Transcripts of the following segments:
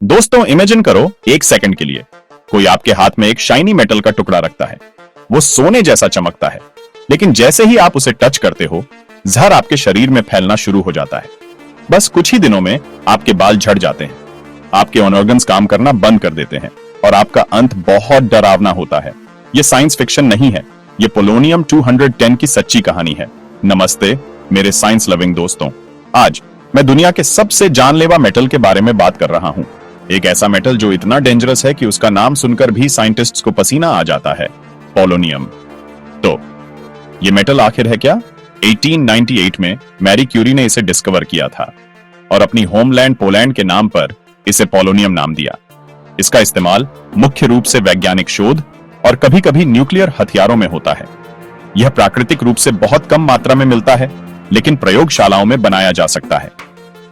दोस्तों, इमेजिन करो एक सेकंड के लिए कोई आपके हाथ में एक शाइनी मेटल का टुकड़ा रखता है। वो सोने जैसा चमकता है, लेकिन जैसे ही आप उसे टच करते हो, जहर आपके शरीर में फैलना शुरू हो जाता है। बस कुछ ही दिनों में आपके बाल झड़ जाते हैं, आपके ऑर्गन्स काम करना बंद कर देते हैं और आपका अंत बहुत डरावना होता है। ये साइंस फिक्शन नहीं है, ये पोलोनियम 210 की सच्ची कहानी है। नमस्ते मेरे साइंस लविंग दोस्तों, आज मैं दुनिया के सबसे जानलेवा मेटल के बारे में बात कर रहा हूं। एक ऐसा मेटल जो इतना डेंजरस है कि उसका नाम सुनकर भी साइंटिस्ट्स को पसीना आ जाता है, पोलोनियम। तो ये मेटल आखिर है क्या? 1898 में मैरी क्यूरी ने इसे डिस्कवर किया था और अपनी होमलैंड पोलैंड के नाम पर इसे पोलोनियम नाम दिया। इसका इस्तेमाल मुख्य रूप से वैज्ञानिक शोध और कभी-कभी न्यूक्लियर हथियारों में होता है। यह प्राकृतिक रूप से बहुत कम मात्रा में मिलता है, लेकिन प्रयोगशालाओं में बनाया जा सकता है।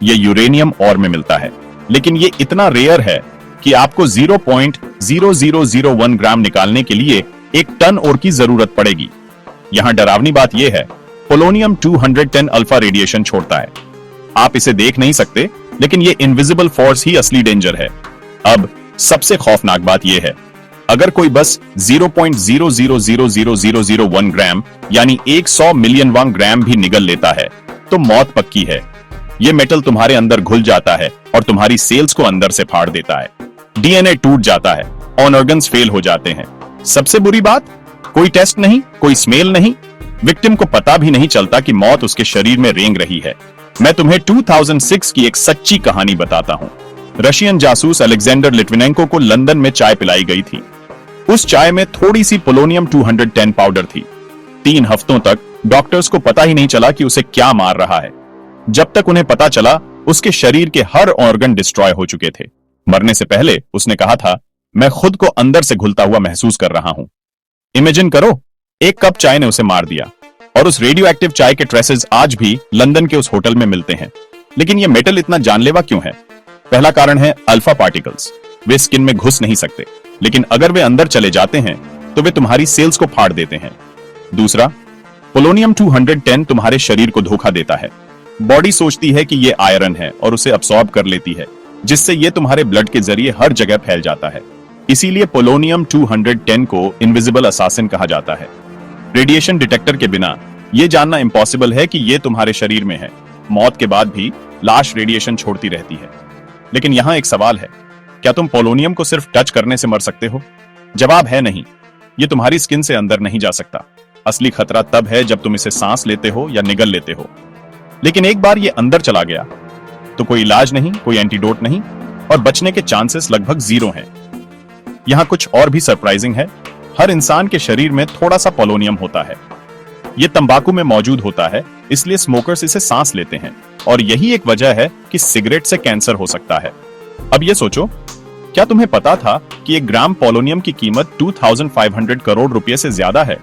यह यूरेनियम और में मिलता है, लेकिन यह इतना रेयर है कि आपको 0.0001 ग्राम निकालने के लिए एक टन और की जरूरत पड़ेगी। यहां डरावनी बात यह है, पोलोनियम 210 अल्फा रेडिएशन छोड़ता है। आप इसे देख नहीं सकते, लेकिन यह इनविजिबल फोर्स ही असली डेंजर है। अब सबसे खौफनाक बात यह है, अगर कोई बस 0.000001 ग्राम यानी 100 मिलियनवां ग्राम भी निगल लेता है तो मौत पक्की है। यह मेटल तुम्हारे अंदर घुल जाता है और तुम्हारी सेल्स को अंदर से फाड़ देता है। डीएनए टूट जाता है, ऑर्गन्स फेल हो जाते हैं। सबसे बुरी बात, कोई टेस्ट नहीं, कोई स्मेल नहीं, विक्टिम को पता भी नहीं चलता कि मौत उसके शरीर में रेंग रही है। मैं तुम्हें 2006 की एक सच्ची कहानी बताता हूं। रशियन जासूस अलेक्जेंडर लिट्विनेंको को लंदन में चाय पिलाई गई थी। उस चाय में थोड़ी सी पोलोनियम 210 पाउडर थी। 3 हफ्तों तक डॉक्टर्स को पता ही नहीं चला कि उसे क्या मार रहा है। जब तक उन्हें पता चला, उसके शरीर के हर ऑर्गन डिस्ट्रॉय हो चुके थे। मरने से पहले उसने कहा था, मैं खुद को अंदर से घुलता हुआ महसूस कर रहा हूं। इमेजिन करो, एक कप चाय ने उसे मार दिया। और उस रेडियो एक्टिव चाय के ट्रेसेस आज भी लंदन के उस होटल में मिलते हैं। लेकिन यह मेटल इतना जानलेवा क्यों है? पहला कारण है अल्फा पार्टिकल्स। वे स्किन में घुस नहीं सकते, लेकिन अगर वे अंदर चले जाते हैं तो वे तुम्हारी सेल्स को फाड़ देते हैं। दूसरा, पोलोनियम 210 तुम्हारे शरीर को धोखा देता है। बॉडी सोचती है कि यह आयरन है और उसे अब्सॉर्ब कर लेती है, जिससे यह तुम्हारे ब्लड के जरिए हर जगह फैल जाता है। इसीलिए पोलोनियम 210 को इनविजिबल असासिन कहा जाता है। रेडिएशन डिटेक्टर के बिना यह जानना इम्पॉसिबल है कि यह तुम्हारे शरीर में है। मौत के बाद भी लाश रेडिएशन छोड़ती रहती है। लेकिन यहां एक सवाल है, क्या तुम पोलोनियम को सिर्फ टच करने से मर सकते हो? जवाब है नहीं। यह तुम्हारी स्किन से अंदर नहीं जा सकता। असली खतरा तब है जब तुम इसे सांस लेते हो या निगल लेते हो। लेकिन एक बार यह अंदर चला गया तो कोई इलाज नहीं, कोई एंटीडोट नहीं, और बचने के चांसेस लगभग 0 हैं। यहां कुछ और भी सरप्राइजिंग है। हर इंसान के शरीर में थोड़ा सा पोलोनियम होता है। यह तंबाकू में मौजूद होता है, इसलिए स्मोकर्स इसे सांस लेते हैं, और यही एक वजह है कि सिगरेट से कैंसर हो सकता है। अब यह सोचो, क्या तुम्हें पता था कि 1 ग्राम पोलोनियम की कीमत 2500 करोड़ रुपए से ज्यादा है?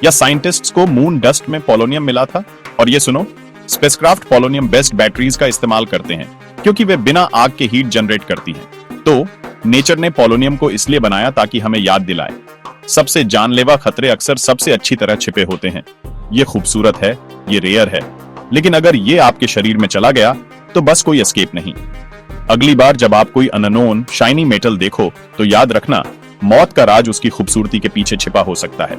या साइंटिस्ट्स को मून डस्ट में पोलोनियम मिला था? और ये सुनो, स्पेसक्राफ्ट पोलोनियम बेस्ड बैटरीज का इस्तेमाल करते हैं क्योंकि वे बिना आग के हीट जनरेट करती हैं। तो नेचर ने पोलोनियम को इसलिए बनाया ताकि हमें याद दिलाए, सबसे जानलेवा खतरे अक्सर सबसे अच्छी तरह छिपे होते हैं। ये खूबसूरत है, ये रेयर है, लेकिन अगर ये आपके शरीर में चला गया तो बस कोई एस्केप नहीं। अगली बार जब आप कोई अननोन शाइनी मेटल देखो तो याद रखना, मौत का राज उसकी खूबसूरती के पीछे छिपा हो सकता है।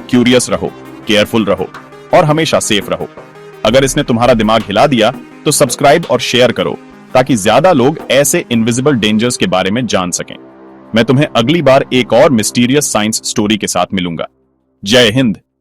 क्यूरियस रहो, केयरफुल रहो और हमेशा सेफ रहो। अगर इसने तुम्हारा दिमाग हिला दिया तो सब्सक्राइब और शेयर करो ताकि ज्यादा लोग ऐसे इनविजिबल डेंजर्स के बारे में जान सकें। मैं तुम्हें अगली बार एक और मिस्टीरियस साइंस स्टोरी के साथ मिलूंगा। जय हिंद।